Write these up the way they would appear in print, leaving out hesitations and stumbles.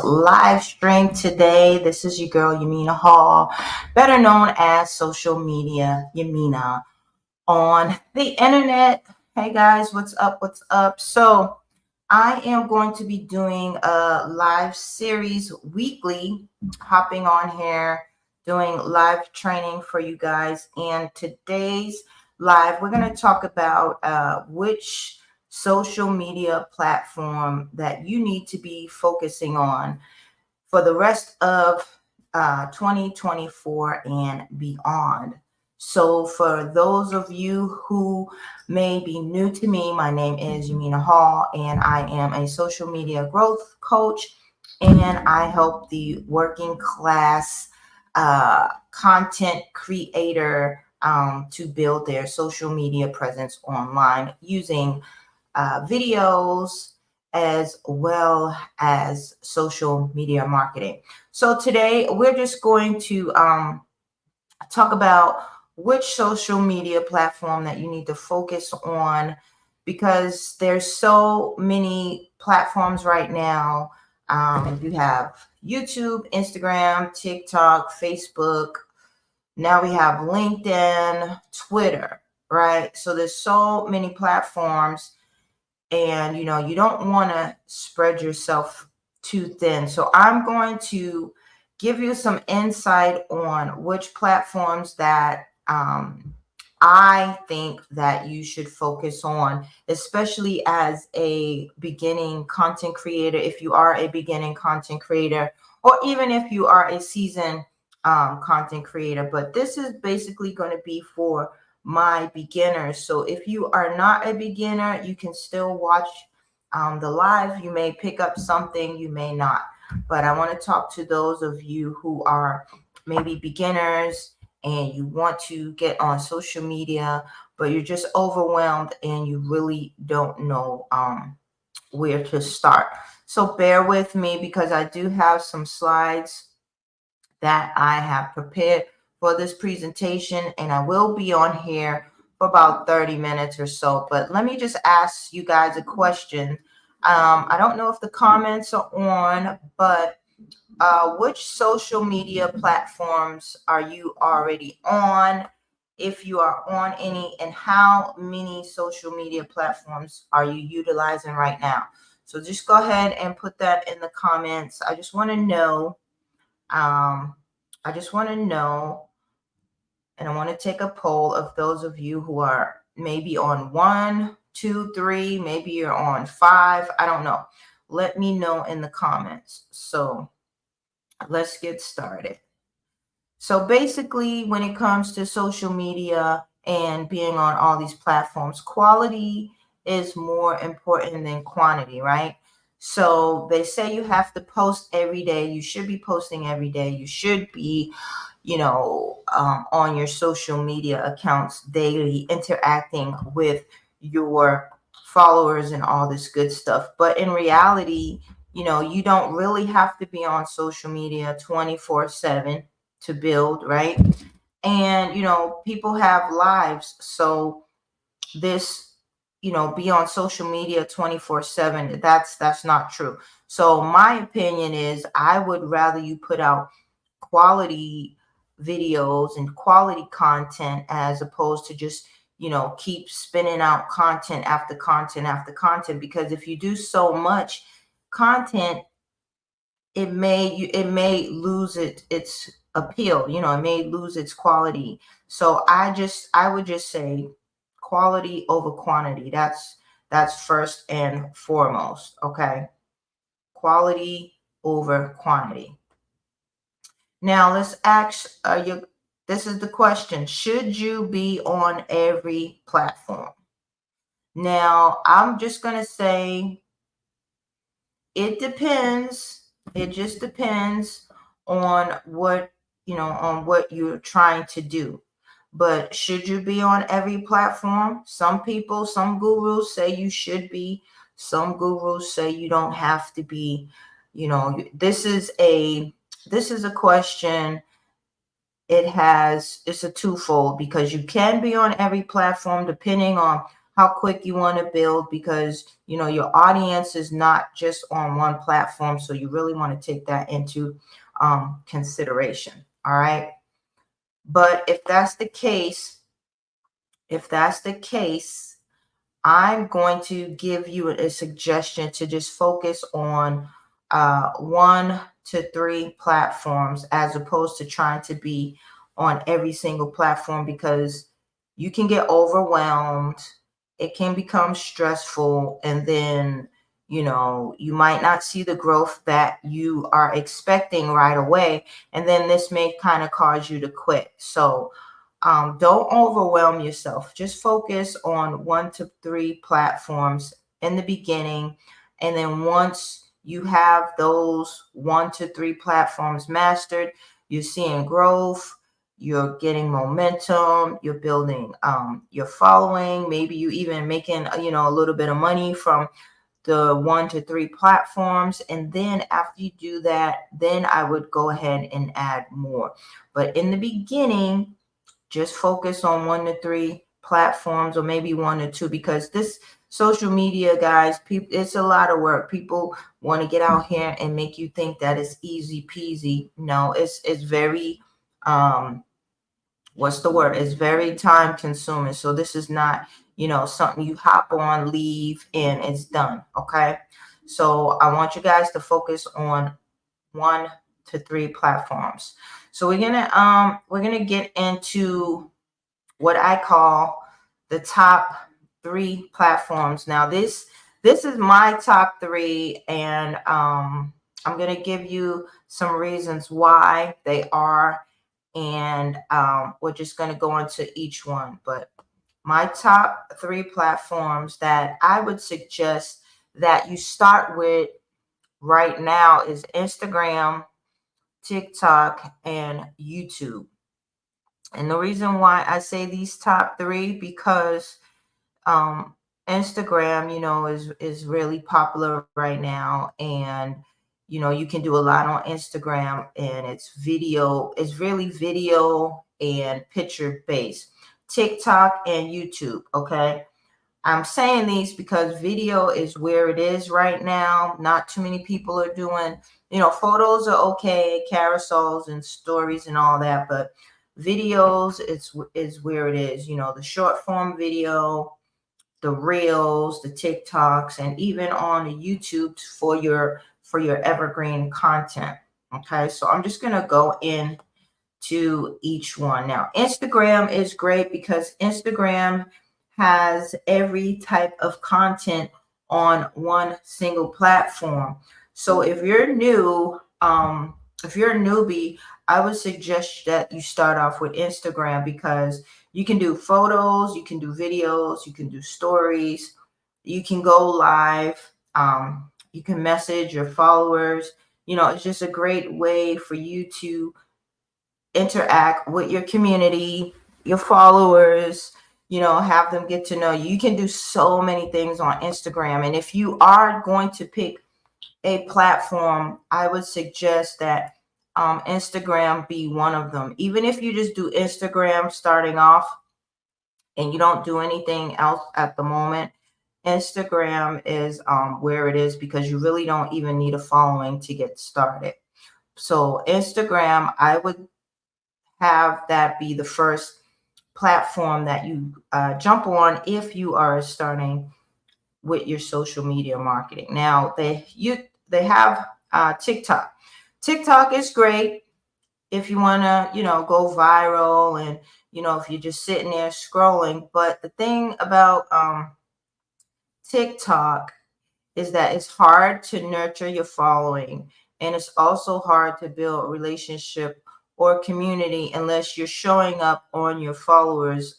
live stream today. This is your girl, Yamina Hall, better known as social media Yamina on the internet. Hey guys, what's up? What's up? So, I am going to be doing a live series weekly, hopping on here, doing live training for you guys. And today's live, we're going to talk about which social media platform that you need to be focusing on for the rest of 2024 and beyond. So, for those of you who may be new to me, my name is Yamina Hall, and I am a social media growth coach, and I help the working class content creator to build their social media presence online using videos as well as social media marketing. So today we're just going to talk about which social media platform that you need to focus on, because there's so many platforms right now. You have YouTube, Instagram, TikTok, Facebook. Now we have LinkedIn, Twitter, right? So there's so many platforms, and you don't want to spread yourself too thin. So I'm going to give you some insight on which platforms that I think that you should focus on, especially as a beginning content creator. If you are a beginning content creator, or even if you are a seasoned content creator, but this is basically going to be for my beginners. So if you are not a beginner, you can still watch the live. You may pick up something, you may not. But I want to talk to those of you who are maybe beginners and you want to get on social media, but you're just overwhelmed and you really don't know where to start. So bear with me, because I do have some slides that I have prepared for this presentation, and I will be on here for about 30 minutes or so. But let me just ask you guys a question. I don't know if the comments are on, but which social media platforms are you already on? If you are on any, and how many social media platforms are you utilizing right now? So just go ahead and put that in the comments. I just want to know. I just want to know, and I want to take a poll of those of you who are maybe on 1, 2, 3, maybe you're on 5. I don't know. Let me know in the comments. So let's get started. So basically, when it comes to social media and being on all these platforms, quality is more important than quantity, right? So they say you have to post every day. You should be posting every day. You should be, on your social media accounts daily, interacting with your followers and all this good stuff. But in reality, you don't really have to be on social media 24/7 to build, right? And people have lives. So this, be on social media 24/7, that's not true. So my opinion is, I would rather you put out quality videos and quality content, as opposed to just keep spinning out content after content after content. Because if you do so much content, it may lose its appeal. It may lose its quality. So I would just say quality over quantity. That's first and foremost. Okay, quality over quantity. Now let's ask you. This is the question: should you be on every platform? Now I'm just gonna say it depends. It just depends on what you're trying to do. But should you be on every platform? Some people, some gurus say you should be. Some gurus say you don't have to be. This is a question. It's a twofold, because you can be on every platform depending on how quick you want to build, because your audience is not just on one platform. So you really want to take that into consideration. All right. But if that's the case, I'm going to give you a suggestion to just focus on 1 to 3 platforms, as opposed to trying to be on every single platform, because you can get overwhelmed. It can become stressful, and then you might not see the growth that you are expecting right away, and then this may kind of cause you to quit. So don't overwhelm yourself. Just focus on 1 to 3 platforms in the beginning. And then once you have those 1 to 3 platforms mastered, you're seeing growth, you're getting momentum, you're building your following. Maybe you even making, a little bit of money from the 1 to 3 platforms. And then after you do that, then I would go ahead and add more. But in the beginning, just focus on 1 to 3 platforms, or maybe 1 or 2, because this social media, guys, people, it's a lot of work. People want to get out here and make you think that it's easy peasy. No, it's very what's the word? It's very time consuming. So this is not, something you hop on, leave, and it's done. Okay. So I want you guys to focus on 1 to 3 platforms. So we're gonna get into what I call the top 3 platforms. Now this is my top 3, and I'm gonna give you some reasons why they are, and we're just gonna go into each one. But my top 3 platforms that I would suggest that you start with right now is Instagram, TikTok, and YouTube. And the reason why I say these top 3, because um, Instagram, is really popular right now, and you can do a lot on Instagram, and it's really video and picture based. TikTok and YouTube, okay? I'm saying these because video is where it is right now. Not too many people are doing, photos are okay, carousels and stories and all that, but videos is where it is. The short form video, the reels, the TikToks, and even on the YouTube for your evergreen content. Okay, so I'm just gonna go in to each one. Now, Instagram is great because Instagram has every type of content on one single platform. So if you're a newbie, I would suggest that you start off with Instagram, because you can do photos, you can do videos, you can do stories, you can go live, you can message your followers. It's just a great way for you to interact with your community, your followers, have them get to know you. You can do so many things on Instagram. And if you are going to pick a platform, I would suggest that Instagram be one of them. Even if you just do Instagram starting off and you don't do anything else at the moment, Instagram is where it is, because you really don't even need a following to get started. So Instagram, I would have that be the first platform that you jump on if you are starting with your social media marketing. Now they have TikTok. TikTok is great if you want to go viral, and if you're just sitting there scrolling. But the thing about TikTok is that it's hard to nurture your following, and it's also hard to build a relationship or community unless you're showing up on your followers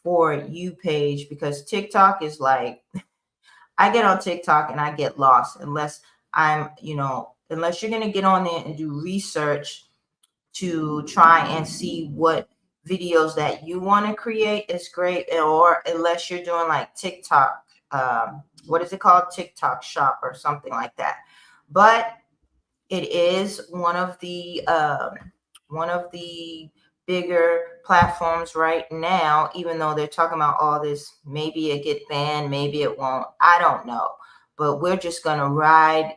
for you page, because TikTok is like, I get on TikTok and I get lost unless unless you're going to get on there and do research to try and see what videos that you want to create is great, or unless you're doing like TikTok, what is it called? TikTok shop or something like that. But it is one of the bigger platforms right now, even though they're talking about all this, maybe it get banned, maybe it won't. I don't know. But we're just gonna ride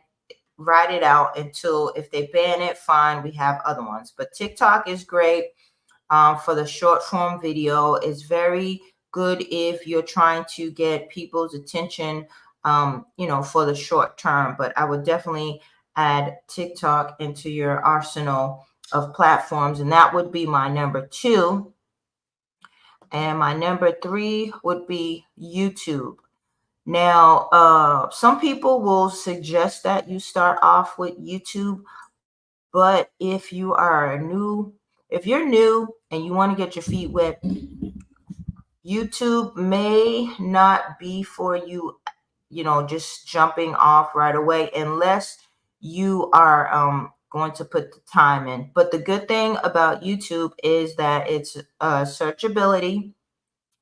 it out until, if they ban it, fine, we have other ones. But TikTok is great for the short form video. It's very good if you're trying to get people's attention, for the short term. But I would definitely add TikTok into your arsenal of platforms. And that would be my number 2. And my number 3 would be YouTube. Now, some people will suggest that you start off with YouTube, but if you're new and you want to get your feet wet, YouTube may not be for you, just jumping off right away, unless you are going to put the time in. But the good thing about YouTube is that it's searchability.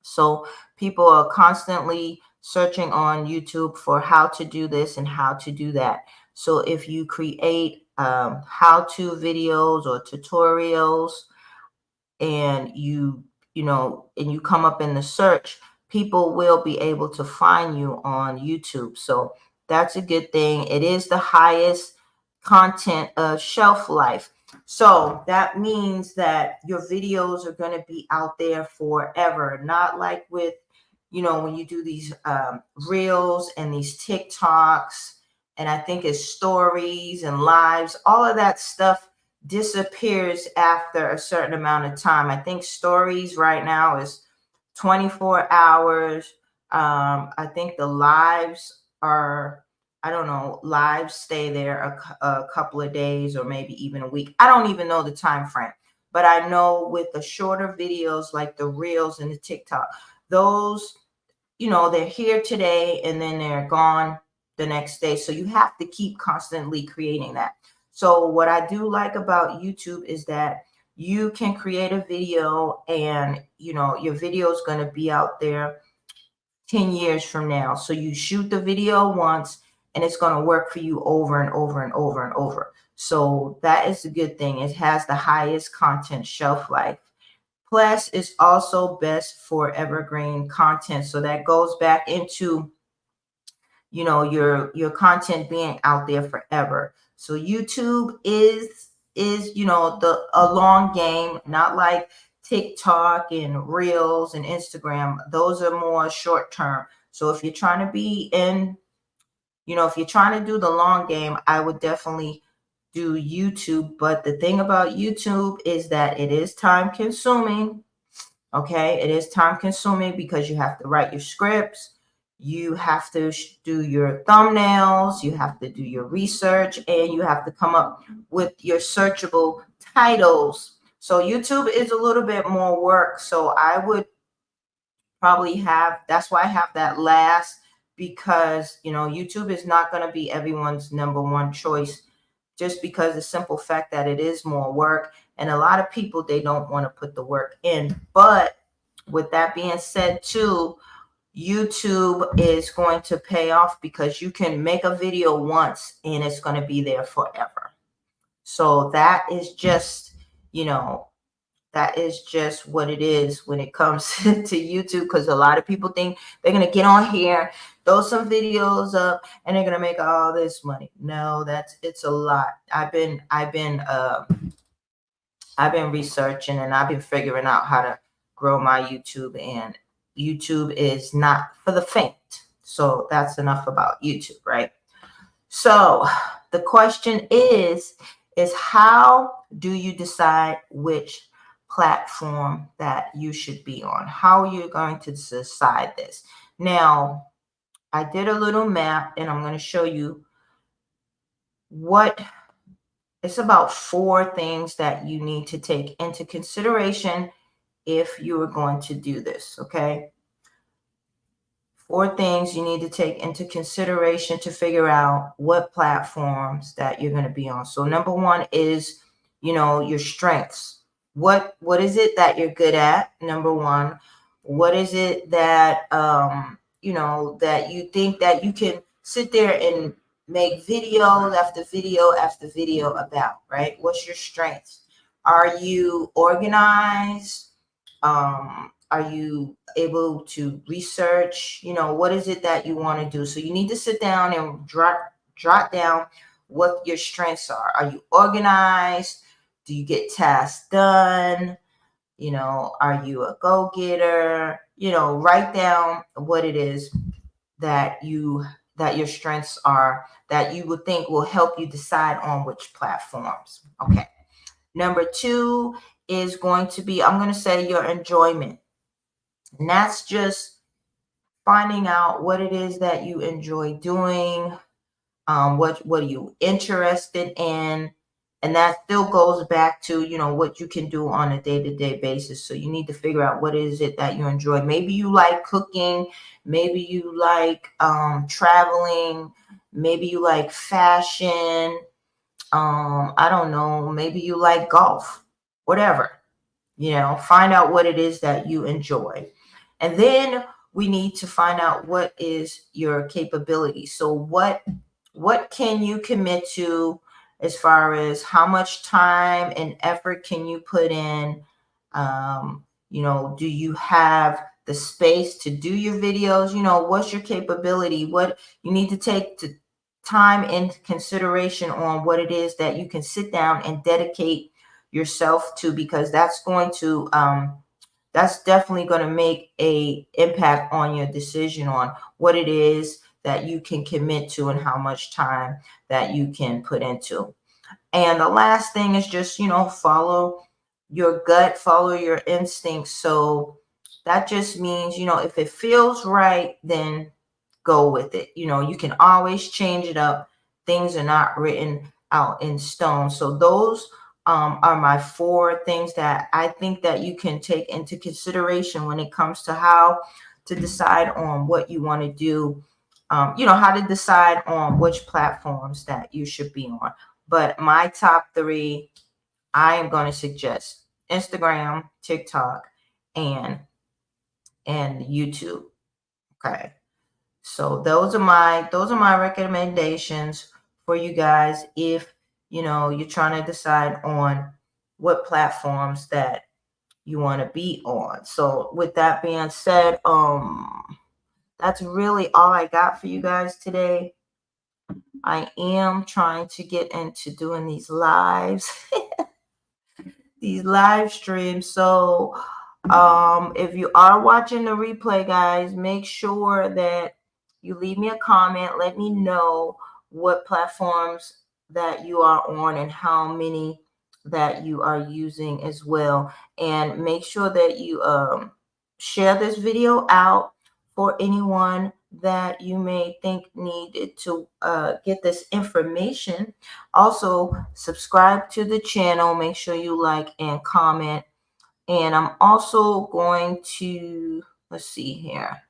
So people are constantly searching on YouTube for how to do this and how to do that. So if you create how-to videos or tutorials, and you come up in the search, people will be able to find you on YouTube. So that's a good thing. It is the highest content of shelf life. So that means that your videos are going to be out there forever. Not like with, when you do these reels and these TikToks, and I think it's stories and lives, all of that stuff disappears after a certain amount of time. I think stories right now is 24 hours. I think the lives are, I don't know, lives stay there a couple of days or maybe even a week. I don't even know the time frame, but I know with the shorter videos like the reels and the TikTok, those, they're here today and then they're gone the next day. So you have to keep constantly creating that. So what I do like about YouTube is that you can create a video and, your video is going to be out there 10 years from now. So you shoot the video once and it's going to work for you over and over and over and over. So that is a good thing. It has the highest content shelf life. Plus, it's also best for evergreen content. So that goes back into, your content being out there forever. So YouTube is a long game, not like TikTok and Reels and Instagram. Those are more short term. So if you're trying to be in, if you're trying to do the long game, I would definitely do YouTube. But the thing about YouTube is that it is time consuming. Okay, it is time consuming because you have to write your scripts, you have to do your thumbnails, you have to do your research, and you have to come up with your searchable titles. So YouTube is a little bit more work. So I would probably that's why I have that last, because YouTube is not going to be everyone's number one choice, just because the simple fact that it is more work, and a lot of people, they don't want to put the work in. But with that being said too, YouTube is going to pay off because you can make a video once and it's going to be there forever. So that is just, what it is when it comes to YouTube, because a lot of people think they're going to get on here, throw some videos up, and they're going to make all this money. No, it's a lot. I've been researching and I've been figuring out how to grow my YouTube, and YouTube is not for the faint. So that's enough about YouTube, right? So the question is how do you decide which platform that you should be on? How are you going to decide this? Now, I did a little map and I'm going to show you it's about 4 things that you need to take into consideration if you are going to do this, okay? 4 things you need to take into consideration to figure out what platforms that you're going to be on. So number 1 is, your strengths. What is it that you're good at? Number 1. What is it that, that you think that you can sit there and make video after video after video about, right? What's your strengths? Are you organized? Are you able to research? What is it that you want to do? So you need to sit down and jot down what your strengths are. Are you organized? Do you get tasks done? Are you a go-getter? Write down what it is that your strengths are, that you would think will help you decide on which platforms. Okay. Number two is going to be, I'm going to say, your enjoyment. And that's just finding out what it is that you enjoy doing. What are you interested in? And that still goes back to, what you can do on a day-to-day basis. So you need to figure out what is it that you enjoy. Maybe you like cooking. Maybe you like traveling. Maybe you like fashion. I don't know. Maybe you like golf. Whatever. Find out what it is that you enjoy. And then we need to find out what is your capability. So what can you commit to, as far as how much time and effort can you put in? Do you have the space to do your videos? What's your capability? What you need to take to time in consideration on what it is that you can sit down and dedicate yourself to, because that's definitely going to make a impact on your decision on what it is that you can commit to and how much time that you can put into. And the last thing is just, follow your gut, follow your instincts. So that just means, if it feels right, then go with it. You can always change it up. Things are not written out in stone. So those are my 4 things that I think that you can take into consideration when it comes to how to decide on what you want to do. How to decide on which platforms that you should be on. But my top 3, I am going to suggest Instagram, TikTok, and YouTube. Okay. So those are my recommendations for you guys if you're trying to decide on what platforms that you want to be on. So with that being said, that's really all I got for you guys today. I am trying to get into doing these lives, these live streams. So if you are watching the replay, guys, make sure that you leave me a comment. Let me know what platforms that you are on and how many that you are using as well. And make sure that you share this video out for anyone that you may think needed to get this information. Also, subscribe to the channel. Make sure you like and comment. And I'm also going to, let's see here.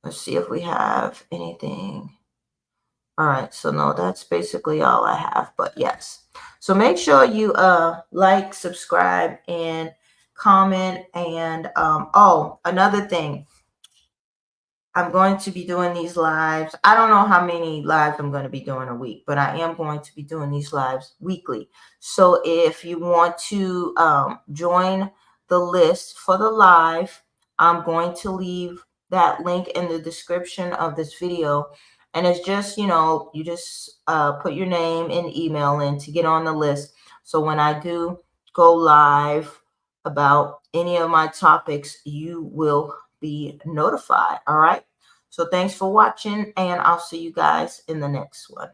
Let's see if we have anything. All right, so no, that's basically all I have, but yes. So make sure you like, subscribe, and comment. And another thing, I'm going to be doing these lives. I don't know how many lives I'm going to be doing a week, but I am going to be doing these lives weekly. So if you want to join the list for the live, I'm going to leave that link in the description of this video. And it's just, you just put your name and email in to get on the list. So when I do go live about any of my topics, you will be notified. All right. So thanks for watching, and I'll see you guys in the next one.